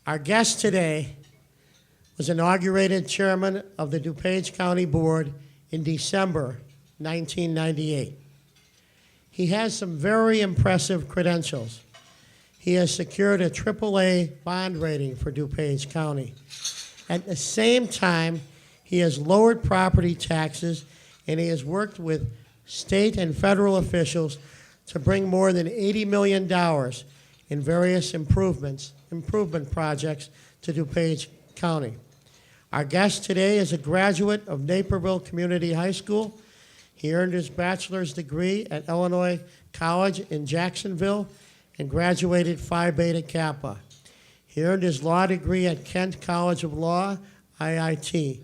Our guest today was inaugurated chairman of the DuPage County Board in December 1998. He has some very impressive credentials. He has secured a AAA bond rating for DuPage County. At the same time, he has lowered property taxes, and he has worked with state and federal officials to bring more than $80 million in various improvement projects to DuPage County. Our guest today is a graduate of Naperville Community High School. He earned his bachelor's degree at Illinois College in Jacksonville and graduated Phi Beta Kappa. He earned his law degree at Kent College of Law, IIT.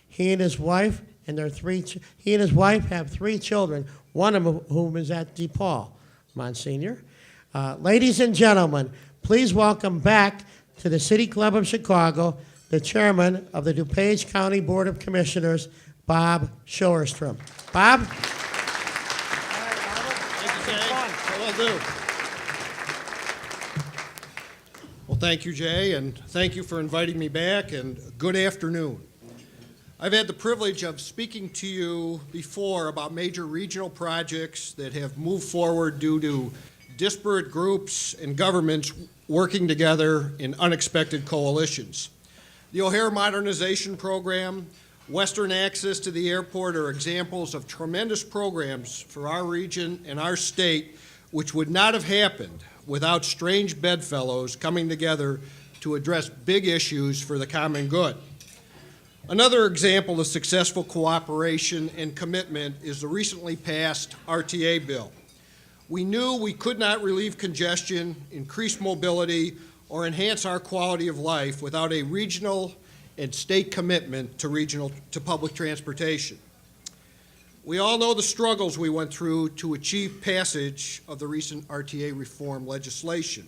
He and his wife have 3 children, one of whom is at DePaul, Monsignor. Ladies and gentlemen, please welcome back to the City Club of Chicago, the chairman of the DuPage County Board of Commissioners, Bob Schillerstrom. Bob? Thank you, Jay. Will do. Well, thank you, Jay, and thank you for inviting me back, and good afternoon. I've had the privilege of speaking to you before about major regional projects that have moved forward due to disparate groups and governments working together in unexpected coalitions. The O'Hare Modernization Program, Western access to the airport are examples of tremendous programs for our region and our state, which would not have happened without strange bedfellows coming together to address big issues for the common good. Another example of successful cooperation and commitment is the recently passed RTA bill. We knew we could not relieve congestion, increase mobility, or enhance our quality of life without a regional and state commitment to public transportation. We all know the struggles we went through to achieve passage of the recent RTA reform legislation.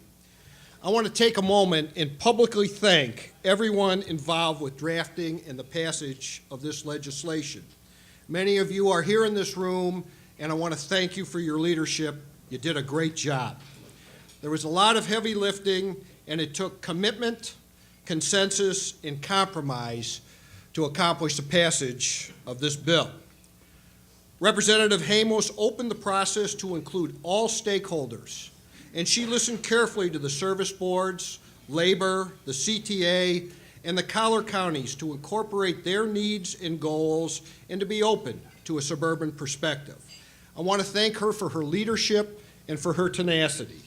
I want to take a moment and publicly thank everyone involved with drafting and the passage of this legislation. Many of you are here in this room, and I want to thank you for your leadership. You did a great job. There was a lot of heavy lifting, and it took commitment, consensus, and compromise to accomplish the passage of this bill. Representative Hamos opened the process to include all stakeholders, and she listened carefully to the service boards, labor, the CTA, and the collar counties to incorporate their needs and goals and to be open to a suburban perspective. I want to thank her for her leadership and for her tenacity.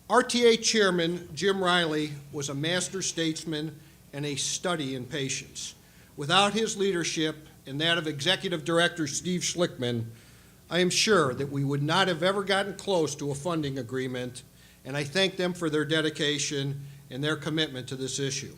RTA Chairman Jim Riley was a master statesman and a study in patience. Without his leadership and that of Executive Director Steve Schlickman, I am sure that we would not have ever gotten close to a funding agreement, and I thank them for their dedication and their commitment to this issue.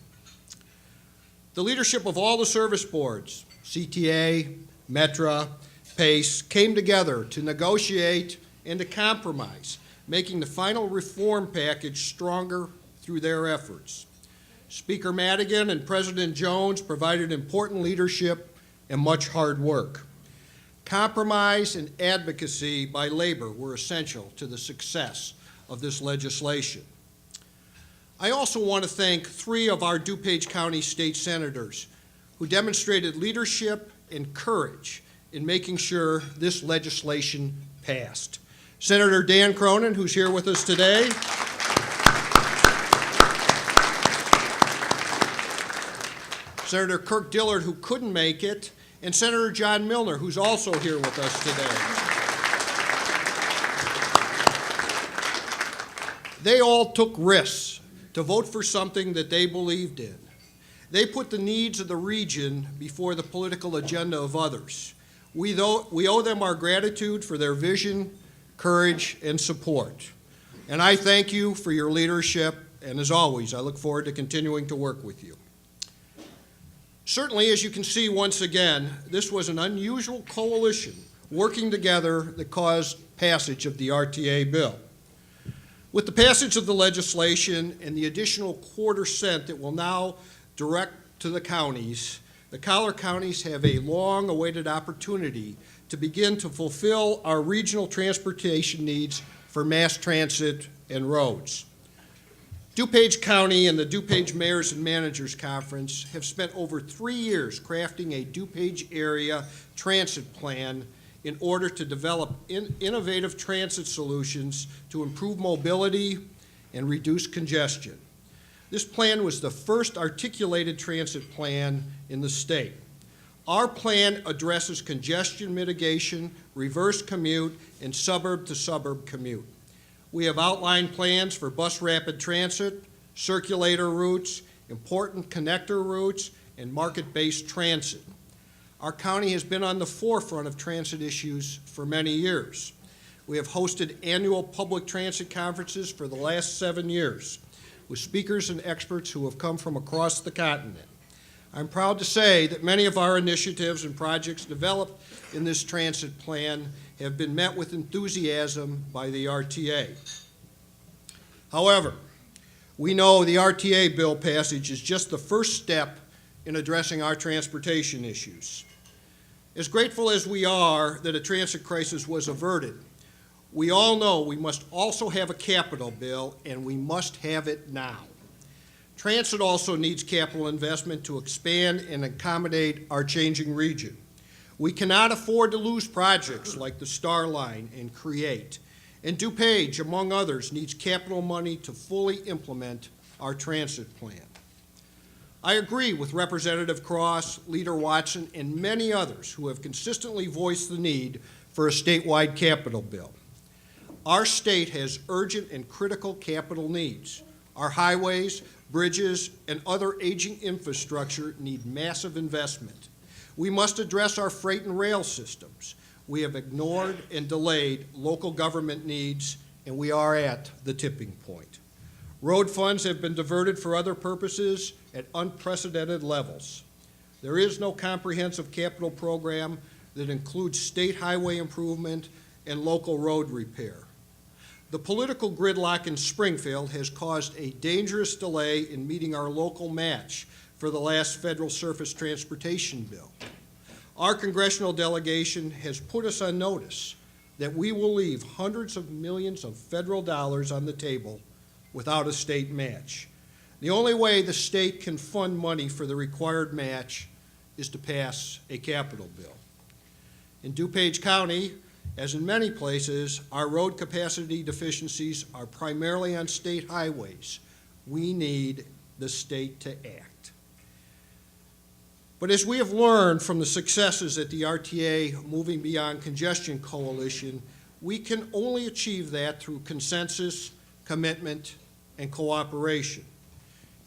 The leadership of all the service boards, CTA, Metra, PACE, came together to negotiate and to compromise, making the final reform package stronger through their efforts. Speaker Madigan and President Jones provided important leadership and much hard work. Compromise and advocacy by labor were essential to the success of this legislation. I also want to thank 3 of our DuPage County state senators who demonstrated leadership and courage in making sure this legislation passed. Senator Dan Cronin, who's here with us today, Senator Kirk Dillard, who couldn't make it, and Senator John Milner, who's also here with us today. They all took risks to vote for something that they believed in. They put the needs of the region before the political agenda of others. We owe them our gratitude for their vision, courage, and support. And I thank you for your leadership, and as always, I look forward to continuing to work with you. Certainly, as you can see once again, this was an unusual coalition working together that caused passage of the RTA bill. With the passage of the legislation and the additional $0.25 that will now direct to the counties, the collar counties have a long-awaited opportunity to begin to fulfill our regional transportation needs for mass transit and roads. DuPage County and the DuPage Mayors and Managers Conference have spent over 3 years crafting a DuPage area transit plan in order to develop innovative transit solutions to improve mobility and reduce congestion. This plan was the first articulated transit plan in the state. Our plan addresses congestion mitigation, reverse commute, and suburb-to-suburb commute. We have outlined plans for bus rapid transit, circulator routes, important connector routes, and market-based transit. Our county has been on the forefront of transit issues for many years. We have hosted annual public transit conferences for the last 7 years with speakers and experts who have come from across the continent. I'm proud to say that many of our initiatives and projects developed in this transit plan have been met with enthusiasm by the RTA. However, we know the RTA bill passage is just the first step in addressing our transportation issues. As grateful as we are that a transit crisis was averted, we all know we must also have a capital bill, and we must have it now. Transit also needs capital investment to expand and accommodate our changing region. We cannot afford to lose projects like the Star Line and CREATE, and DuPage, among others, needs capital money to fully implement our transit plan. I agree with Representative Cross, Leader Watson, and many others who have consistently voiced the need for a statewide capital bill. Our state has urgent and critical capital needs. Our highways, bridges, and other aging infrastructure need massive investment. We must address our freight and rail systems. We have ignored and delayed local government needs, and we are at the tipping point. Road funds have been diverted for other purposes at unprecedented levels. There is no comprehensive capital program that includes state highway improvement and local road repair. The political gridlock in Springfield has caused a dangerous delay in meeting our local match for the last federal surface transportation bill. Our congressional delegation has put us on notice that we will leave hundreds of millions of federal dollars on the table without a state match. The only way the state can fund money for the required match is to pass a capital bill. In DuPage County, as in many places, our road capacity deficiencies are primarily on state highways. We need the state to act. But as we have learned from the successes at the RTA Moving Beyond Congestion Coalition, we can only achieve that through consensus, commitment, and cooperation.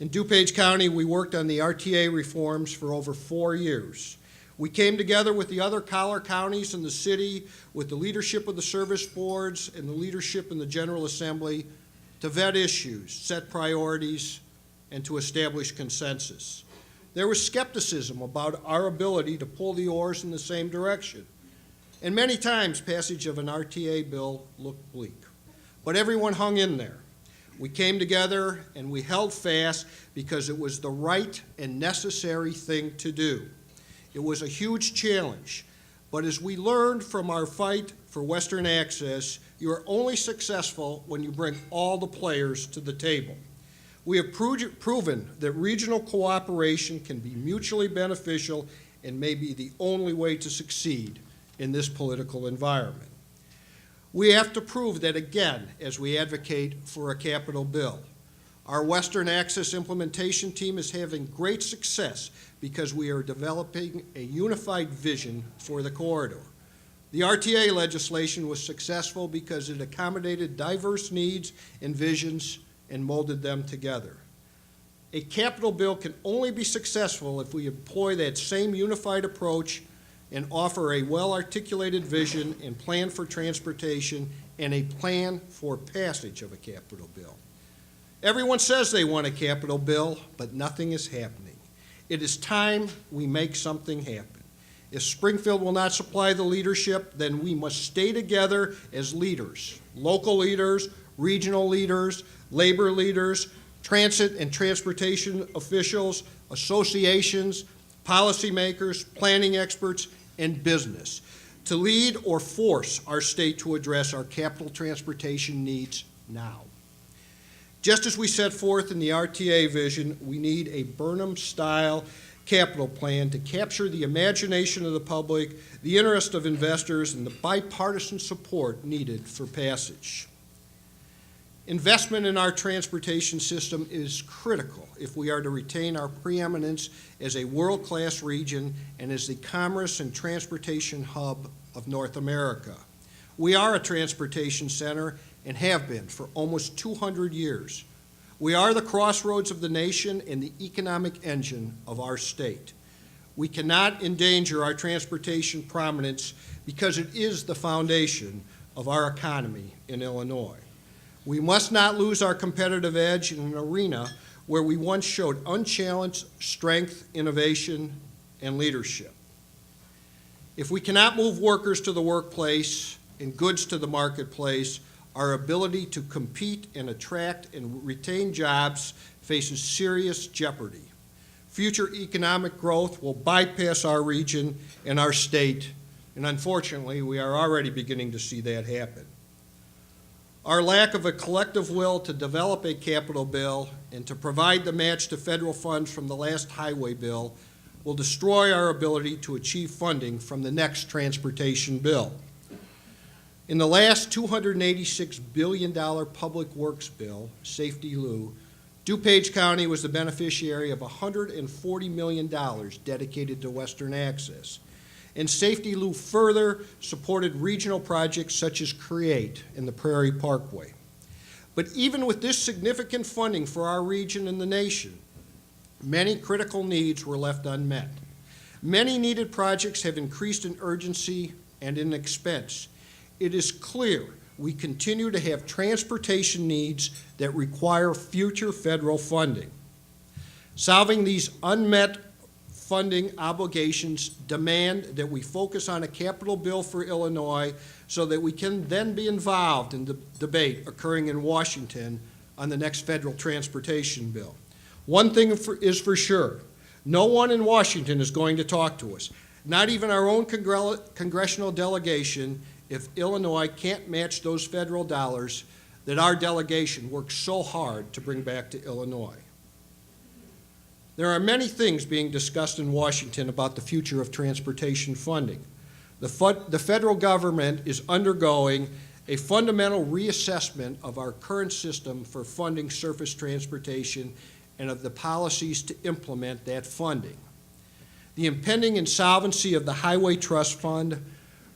In DuPage County, we worked on the RTA reforms for over 4 years. We came together with the other collar counties in the city, with the leadership of the service boards and the leadership in the General Assembly to vet issues, set priorities, and to establish consensus. There was skepticism about our ability to pull the oars in the same direction, and many times passage of an RTA bill looked bleak. But everyone hung in there. We came together and we held fast because it was the right and necessary thing to do. It was a huge challenge, but as we learned from our fight for Western access, you are only successful when you bring all the players to the table. We have proven that regional cooperation can be mutually beneficial and may be the only way to succeed in this political environment. We have to prove that again as we advocate for a capital bill. Our Western Access implementation team is having great success because we are developing a unified vision for the corridor. The RTA legislation was successful because it accommodated diverse needs and visions and molded them together. A capital bill can only be successful if we employ that same unified approach and offer a well-articulated vision and plan for transportation and a plan for passage of a capital bill. Everyone says they want a capital bill, but nothing is happening. It is time we make something happen. If Springfield will not supply the leadership, then we must stay together as leaders, local leaders, regional leaders, labor leaders, transit and transportation officials, associations, policymakers, planning experts, and business to lead or force our state to address our capital transportation needs now. Just as we set forth in the RTA vision, we need a Burnham-style capital plan to capture the imagination of the public, the interest of investors, and the bipartisan support needed for passage. Investment in our transportation system is critical if we are to retain our preeminence as a world-class region and as the commerce and transportation hub of North America. We are a transportation center and have been for almost 200 years. We are the crossroads of the nation and the economic engine of our state. We cannot endanger our transportation prominence because it is the foundation of our economy in Illinois. We must not lose our competitive edge in an arena where we once showed unchallenged strength, innovation, and leadership. If we cannot move workers to the workplace and goods to the marketplace, our ability to compete and attract and retain jobs faces serious jeopardy. Future economic growth will bypass our region and our state, and unfortunately, we are already beginning to see that happen. Our lack of a collective will to develop a capital bill and to provide the match to federal funds from the last highway bill will destroy our ability to achieve funding from the next transportation bill. In the last $286 billion public works bill, Safety Lou, DuPage County was the beneficiary of $140 million dedicated to Western Access. And Safety Lou further supported regional projects such as CREATE and the Prairie Parkway. But even with this significant funding for our region and the nation, many critical needs were left unmet. Many needed projects have increased in urgency and in expense. It is clear we continue to have transportation needs that require future federal funding. Solving these unmet funding obligations demand that we focus on a capital bill for Illinois so that we can then be involved in the debate occurring in Washington on the next federal transportation bill. One thing is for sure, no one in Washington is going to talk to us, not even our own congressional delegation, if Illinois can't match those federal dollars that our delegation worked so hard to bring back to Illinois. There are many things being discussed in Washington about the future of transportation funding. The federal government is undergoing a fundamental reassessment of our current system for funding surface transportation and of the policies to implement that funding. The impending insolvency of the Highway Trust Fund,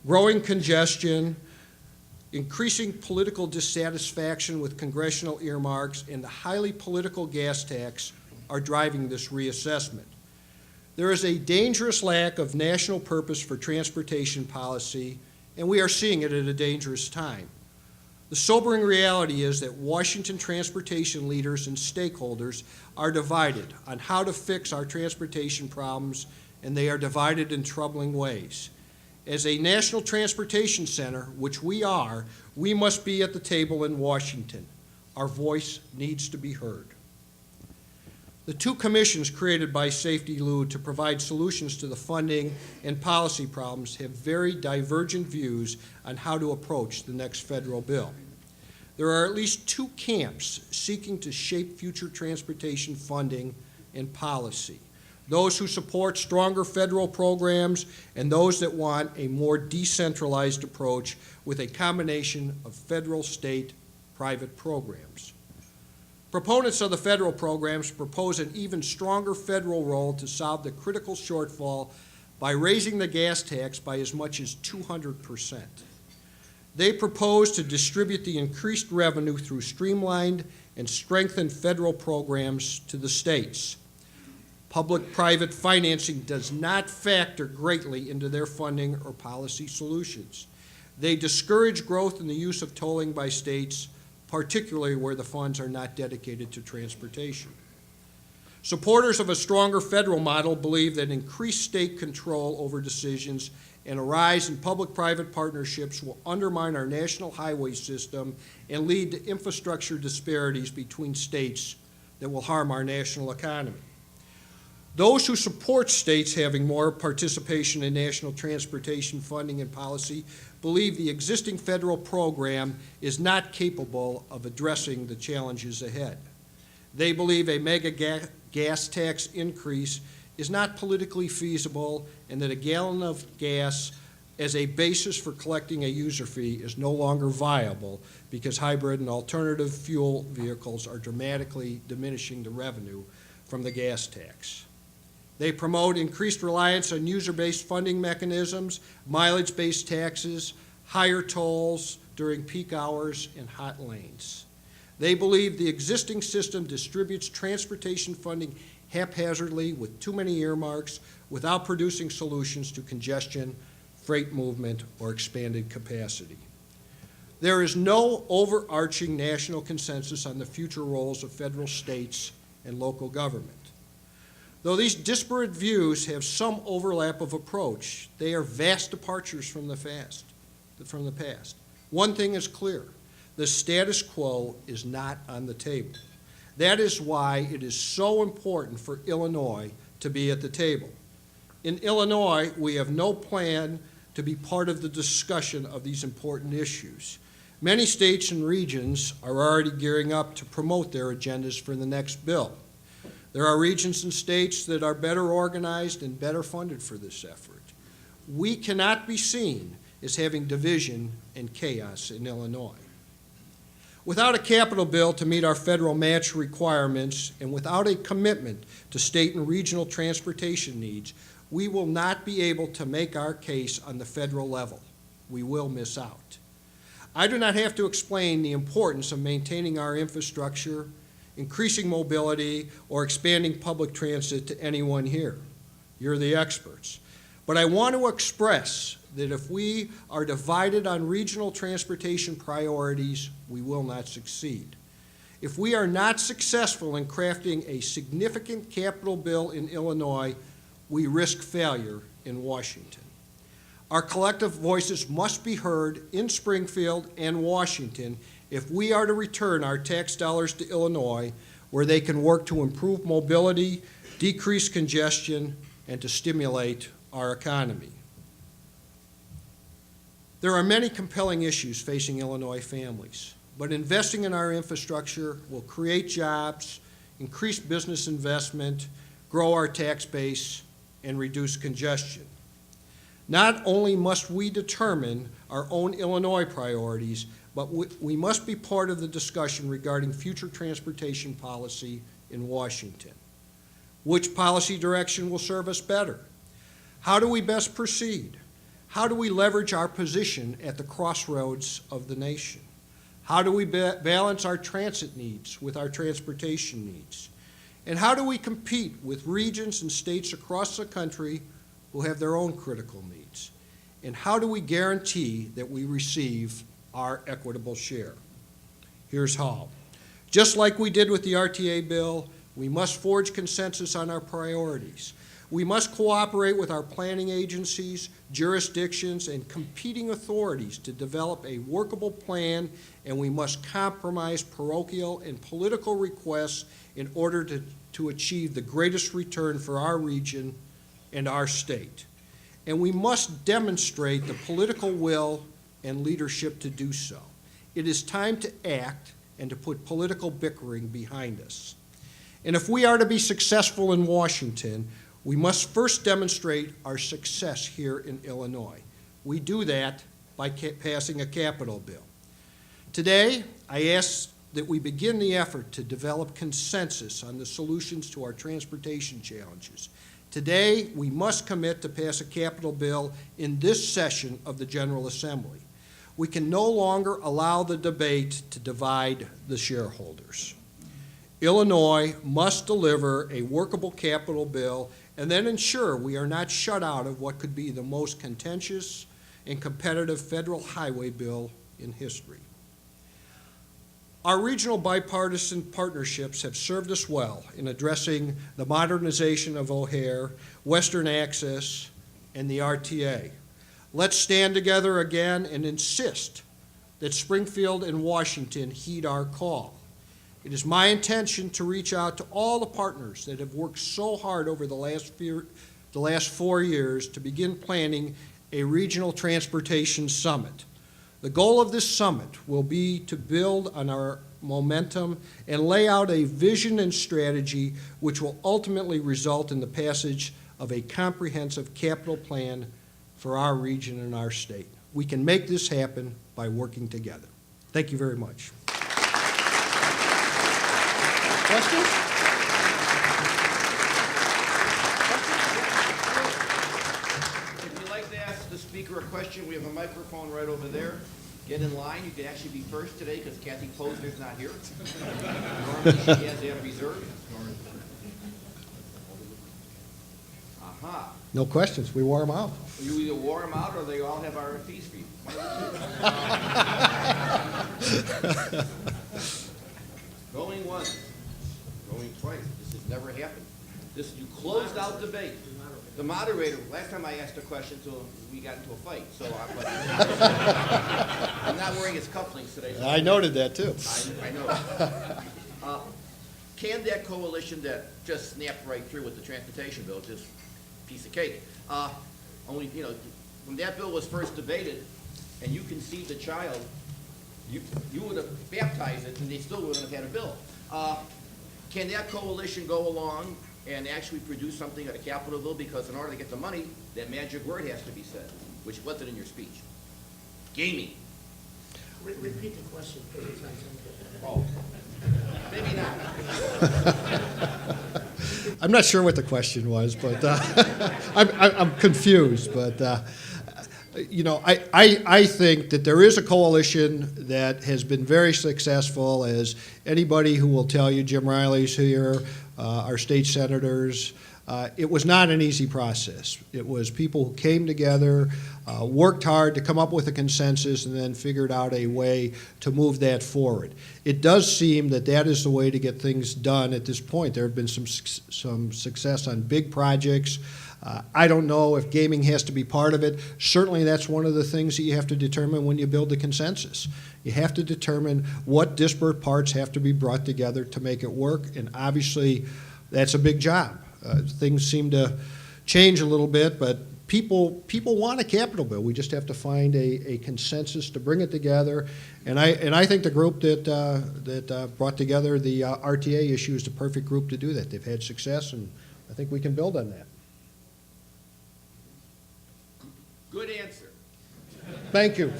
growing congestion, increasing political dissatisfaction with congressional earmarks, and the highly political gas tax are driving this reassessment. There is a dangerous lack of national purpose for transportation policy, and we are seeing it at a dangerous time. The sobering reality is that Washington transportation leaders and stakeholders are divided on how to fix our transportation problems, and they are divided in troubling ways. As a national transportation center, which we are, we must be at the table in Washington. Our voice needs to be heard. The two commissions created by Safety Lou to provide solutions to the funding and policy problems have very divergent views on how to approach the next federal bill. There are at least two camps seeking to shape future transportation funding and policy: those who support stronger federal programs and those that want a more decentralized approach with a combination of federal, state, private programs. Proponents of the federal programs propose an even stronger federal role to solve the critical shortfall by raising the gas tax by as much as 200%. They propose to distribute the increased revenue through streamlined and strengthened federal programs to the states. Public-private financing does not factor greatly into their funding or policy solutions. They discourage growth in the use of tolling by states, particularly where the funds are not dedicated to transportation. Supporters of a stronger federal model believe that increased state control over decisions and a rise in public-private partnerships will undermine our national highway system and lead to infrastructure disparities between states that will harm our national economy. Those who support states having more participation in national transportation funding and policy believe the existing federal program is not capable of addressing the challenges ahead. They believe a mega gas tax increase is not politically feasible and that a gallon of gas as a basis for collecting a user fee is no longer viable because hybrid and alternative fuel vehicles are dramatically diminishing the revenue from the gas tax. They promote increased reliance on user-based funding mechanisms, mileage-based taxes, higher tolls during peak hours, and hot lanes. They believe the existing system distributes transportation funding haphazardly with too many earmarks without producing solutions to congestion, freight movement, or expanded capacity. There is no overarching national consensus on the future roles of federal, states, and local government. Though these disparate views have some overlap of approach, they are vast departures from the past. One thing is clear: the status quo is not on the table. That is why it is so important for Illinois to be at the table. In Illinois, we have no plan to be part of the discussion of these important issues. Many states and regions are already gearing up to promote their agendas for the next bill. There are regions and states that are better organized and better funded for this effort. We cannot be seen as having division and chaos in Illinois. Without a capital bill to meet our federal match requirements and without a commitment to state and regional transportation needs, we will not be able to make our case on the federal level. We will miss out. I do not have to explain the importance of maintaining our infrastructure, increasing mobility, or expanding public transit to anyone here. You're the experts. But I want to express that if we are divided on regional transportation priorities, we will not succeed. If we are not successful in crafting a significant capital bill in Illinois, we risk failure in Washington. Our collective voices must be heard in Springfield and Washington if we are to return our tax dollars to Illinois, where they can work to improve mobility, decrease congestion, and to stimulate our economy. There are many compelling issues facing Illinois families, but investing in our infrastructure will create jobs, increase business investment, grow our tax base, and reduce congestion. Not only must we determine our own Illinois priorities, but we must be part of the discussion regarding future transportation policy in Washington. Which policy direction will serve us better? How do we best proceed? How do we leverage our position at the crossroads of the nation? How do we balance our transit needs with our transportation needs? And how do we compete with regions and states across the country who have their own critical needs? And how do we guarantee that we receive our equitable share? Here's how. Just like we did with the RTA bill, we must forge consensus on our priorities. We must cooperate with our planning agencies, jurisdictions, and competing authorities to develop a workable plan, and we must compromise parochial and political requests in order to achieve the greatest return for our region and our state. And we must demonstrate the political will and leadership to do so. It is time to act and to put political bickering behind us. And if we are to be successful in Washington, we must first demonstrate our success here in Illinois. We do that by passing a capital bill. Today, I ask that we begin the effort to develop consensus on the solutions to our transportation challenges. Today, we must commit to pass a capital bill in this session of the General Assembly. We can no longer allow the debate to divide the shareholders. Illinois must deliver a workable capital bill and then ensure we are not shut out of what could be the most contentious and competitive federal highway bill in history. Our regional bipartisan partnerships have served us well in addressing the modernization of O'Hare, Western Access, and the RTA. Let's stand together again and insist that Springfield and Washington heed our call. It is my intention to reach out to all the partners that have worked so hard over the last 4 years to begin planning a regional transportation summit. The goal of this summit will be to build on our momentum and lay out a vision and strategy which will ultimately result in the passage of a comprehensive capital plan for our region and our state. We can make this happen by working together. Thank you very much. Questions? If you'd like to ask the speaker a question, we have a microphone right over there. Get in line. You can actually be first today because Kathy Posner's not here. Normally she has that reserved. Aha. No questions. We wore them out. You either wore them out or they all have RFPs for you. Going once, going twice. This has never happened. You closed out debate. The moderator, last time I asked a question to him, we got into a fight. So I'm not wearing his cufflinks today. So I noted that too. I know. Can that coalition that just snapped right through with the transportation bill, just piece of cake, only, when that bill was first debated and you conceived a child, you would have baptized it and they still wouldn't have had a bill. Can that coalition go along and actually produce something at a capital bill? Because in order to get the money, that magic word has to be said, which wasn't in your speech. Gaming. Repeat the question, please. Oh, maybe not. I'm not sure what the question was, but I'm confused. But I think that there is a coalition that has been very successful, as anybody who will tell you. Jim Riley's here, our state senators. It was not an easy process. It was people who came together, worked hard to come up with a consensus, and then figured out a way to move that forward. It does seem that that is the way to get things done at this point. There have been some success on big projects. I don't know if gaming has to be part of it. Certainly that's one of the things that you have to determine when you build a consensus. You have to determine what disparate parts have to be brought together to make it work, and obviously that's a big job. Things seem to change a little bit, but people want a capital bill. We just have to find a consensus to bring it together. And I think the group that brought together the RTA issue is the perfect group to do that. They've had success, and I think we can build on that. Good answer. Thank you.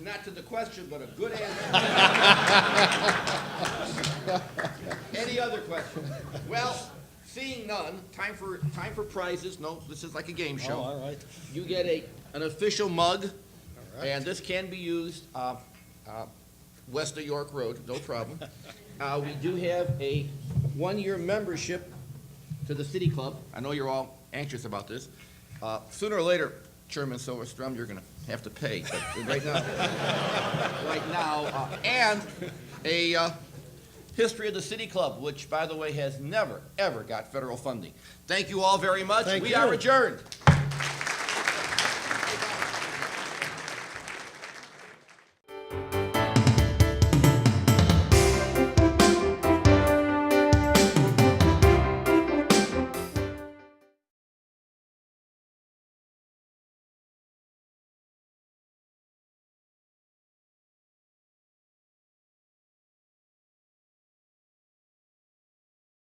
Not to the question, but a good answer. Any other questions? Well, seeing none, time for prizes. No, this is like a game show. Oh, all right. You get an official mug, and this can be used west of York Road, no problem. We do have a one-year membership to the City Club. I know you're all anxious about this. Sooner or later, Chairman Schillerstrom, you're going to have to pay. But right now, and a history of the City Club, which, by the way, has never, ever got federal funding. Thank you all very much. Thank We you. are adjourned.